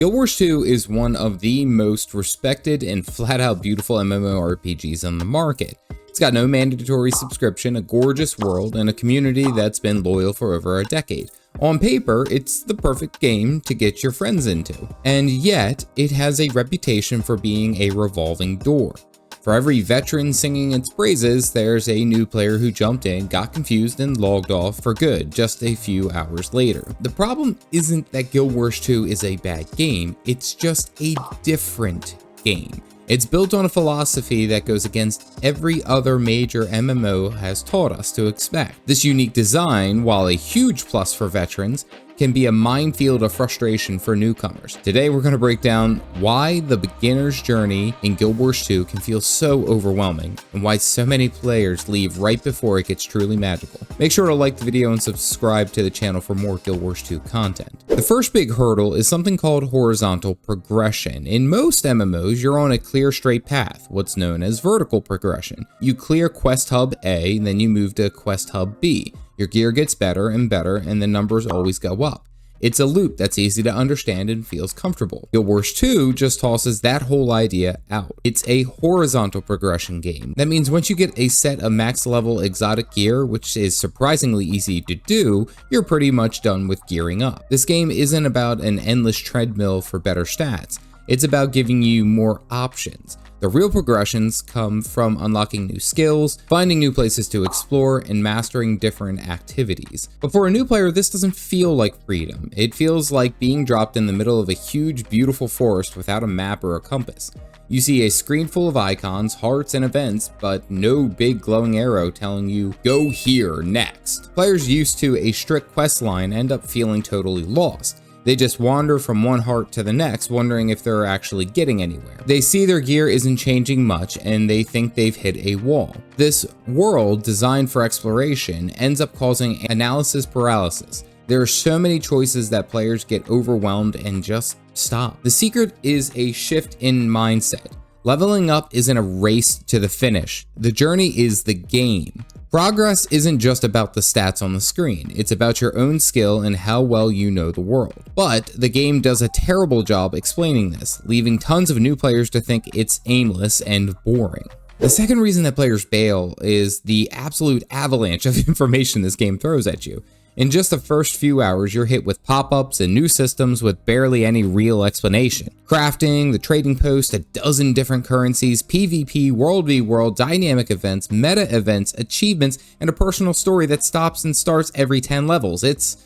Guild Wars 2 is one of the most respected and flat out beautiful MMORPGs on the market. It's got no mandatory subscription, a gorgeous world, and a community that's been loyal for over a decade. On paper, it's the perfect game to get your friends into, and yet it has a reputation for being a revolving door. For every veteran singing its praises, there's a new player who jumped in, got confused, and logged off for good just a few hours later. The problem isn't that Guild Wars 2 is a bad game, it's just a different game. It's built on a philosophy that goes against every other major MMO has taught us to expect. This unique design, while a huge plus for veterans, can be a minefield of frustration for newcomers. Today we're going to break down why the beginner's journey in Guild Wars 2 can feel so overwhelming, and why so many players leave right before it gets truly magical. Make sure to like the video and subscribe to the channel for more Guild Wars 2 content. The first big hurdle is something called horizontal progression. In most MMOs, you're on a clear straight path, what's known as vertical progression. You clear Quest Hub A, then you move to Quest Hub B. Your gear gets better and better, and the numbers always go up. It's a loop that's easy to understand and feels comfortable. Guild Wars 2 just tosses that whole idea out. It's a horizontal progression game. That means once you get a set of max level exotic gear, which is surprisingly easy to do, you're pretty much done with gearing up. This game isn't about an endless treadmill for better stats. It's about giving you more options. The real progressions come from unlocking new skills, finding new places to explore, and mastering different activities. But for a new player, this doesn't feel like freedom. It feels like being dropped in the middle of a huge, beautiful forest without a map or a compass. You see a screen full of icons, hearts, and events, but no big glowing arrow telling you, go here next. Players used to a strict quest line end up feeling totally lost. They just wander from one heart to the next, wondering if they're actually getting anywhere. They see their gear isn't changing much, and they think they've hit a wall. This world, designed for exploration, ends up causing analysis paralysis. There are so many choices that players get overwhelmed and just stop. The secret is a shift in mindset. Leveling up isn't a race to the finish. The journey is the game. Progress isn't just about the stats on the screen, it's about your own skill and how well you know the world. But the game does a terrible job explaining this, leaving tons of new players to think it's aimless and boring. The second reason that players bail is the absolute avalanche of information this game throws at you. In just the first few hours, you're hit with pop-ups and new systems with barely any real explanation. Crafting, the trading post, a dozen different currencies, PvP, World v World, dynamic events, meta events, achievements, and a personal story that stops and starts every 10 levels. It's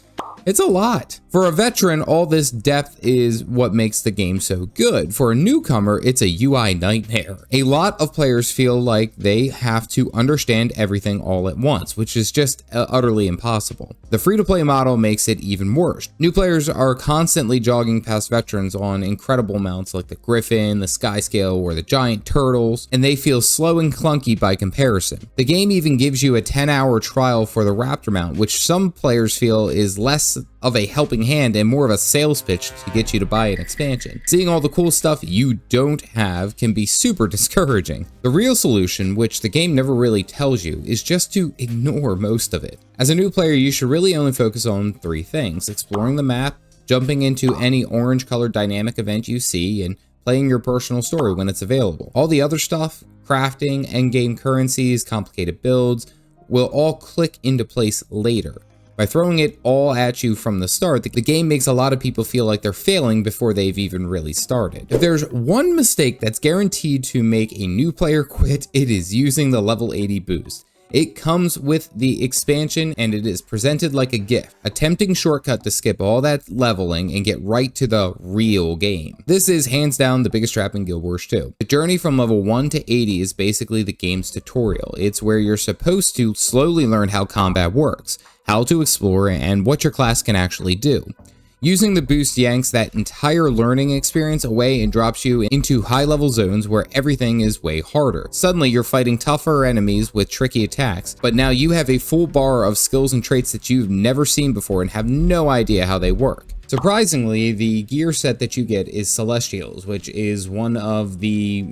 a lot. For a veteran, all this depth is what makes the game so good. For a newcomer, it's a UI nightmare. A lot of players feel like they have to understand everything all at once, which is just utterly impossible. The free-to-play model makes it even worse. New players are constantly jogging past veterans on incredible mounts like the Griffin, the Skyscale, or the Giant Turtles, and they feel slow and clunky by comparison. The game even gives you a 10-hour trial for the Raptor mount, which some players feel is less of a helping hand and more of a sales pitch to get you to buy an expansion. Seeing all the cool stuff you don't have can be super discouraging. The real solution, which the game never really tells you, is just to ignore most of it. As a new player, you should really only focus on 3 things: exploring the map, jumping into any orange-colored dynamic event you see, and playing your personal story when it's available. All the other stuff, crafting, endgame currencies, complicated builds, will all click into place later. By throwing it all at you from the start, the game makes a lot of people feel like they're failing before they've even really started. If there's one mistake that's guaranteed to make a new player quit, it is using the level 80 boost. It comes with the expansion and it is presented like a gift, a tempting shortcut to skip all that leveling and get right to the real game. This is hands down the biggest trap in Guild Wars 2. The journey from level 1 to 80 is basically the game's tutorial. It's where you're supposed to slowly learn how combat works, how to explore, and what your class can actually do. Using the boost yanks that entire learning experience away and drops you into high-level zones where everything is way harder. Suddenly, you're fighting tougher enemies with tricky attacks, but now you have a full bar of skills and traits that you've never seen before and have no idea how they work. Surprisingly, the gear set that you get is Celestials, which is one of the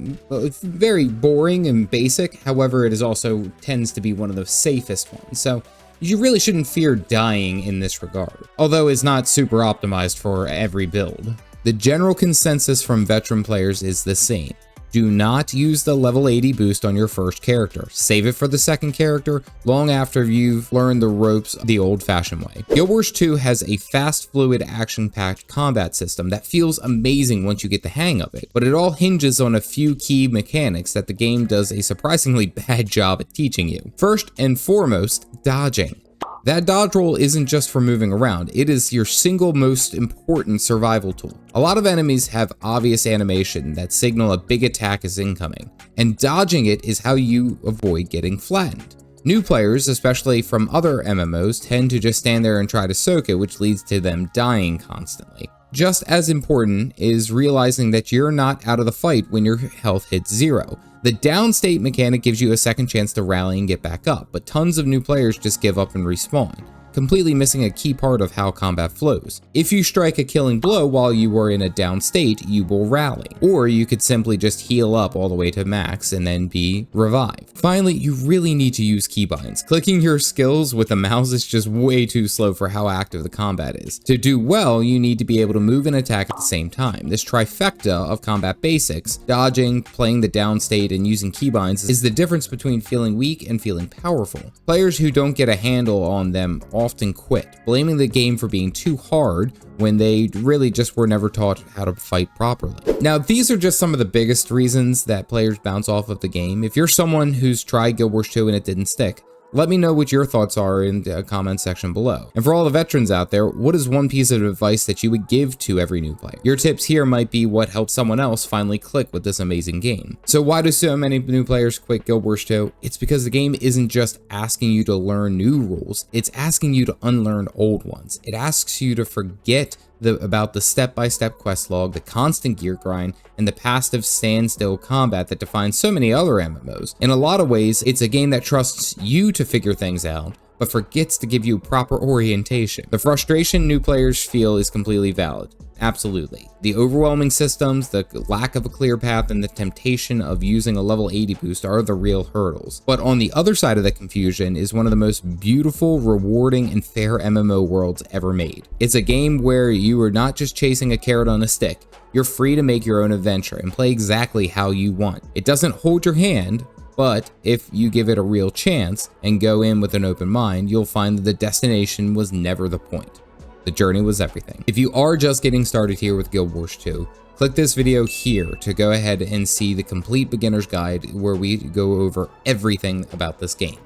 very boring and basic. However, it is also tends to be one of the safest ones. So you really shouldn't fear dying in this regard, although it's not super optimized for every build. The general consensus from veteran players is the same. Do not use the level 80 boost on your first character. Save it for the second character long after you've learned the ropes the old-fashioned way. Guild Wars 2 has a fast, fluid, action-packed combat system that feels amazing once you get the hang of it, but it all hinges on a few key mechanics that the game does a surprisingly bad job at teaching you. First and foremost, dodging. That dodge roll isn't just for moving around, it is your single most important survival tool. A lot of enemies have obvious animation that signal a big attack is incoming, and dodging it is how you avoid getting flattened. New players, especially from other MMOs, tend to just stand there and try to soak it, which leads to them dying constantly. Just as important is realizing that you're not out of the fight when your health hits 0. The down state mechanic gives you a second chance to rally and get back up, but tons of new players just give up and respawn, completely missing a key part of how combat flows. If you strike a killing blow while you were in a down state, you will rally, or you could simply just heal up all the way to max and then be revived. Finally, you really need to use keybinds. Clicking your skills with the mouse is just way too slow for how active the combat is. To do well, you need to be able to move and attack at the same time. This trifecta of combat basics, dodging, playing the down state, and using keybinds is the difference between feeling weak and feeling powerful. Players who don't get a handle on them often quit, blaming the game for being too hard when they really just were never taught how to fight properly. Now, these are just some of the biggest reasons that players bounce off of the game. If you're someone who's tried Guild Wars 2 and it didn't stick, let me know what your thoughts are in the comment section below. And for all the veterans out there, what is one piece of advice that you would give to every new player? Your tips here might be what helped someone else finally click with this amazing game. So why do so many new players quit Guild Wars 2? It's because the game isn't just asking you to learn new rules, it's asking you to unlearn old ones. It asks you to forget about the step-by-step quest log, the constant gear grind, and the passive standstill combat that defines so many other MMOs. In a lot of ways, it's a game that trusts you to figure things out, but forgets to give you proper orientation. The frustration new players feel is completely valid. Absolutely. The overwhelming systems, the lack of a clear path, and the temptation of using a level 80 boost are the real hurdles. But on the other side of the confusion is one of the most beautiful, rewarding, and fair MMO worlds ever made. It's a game where you are not just chasing a carrot on a stick. You're free to make your own adventure and play exactly how you want. It doesn't hold your hand, but if you give it a real chance and go in with an open mind, you'll find that the destination was never the point. The journey was everything. If you are just getting started here with Guild Wars 2, click this video here to go ahead and see the complete beginner's guide where we go over everything about this game.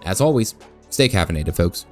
As always, stay caffeinated, folks.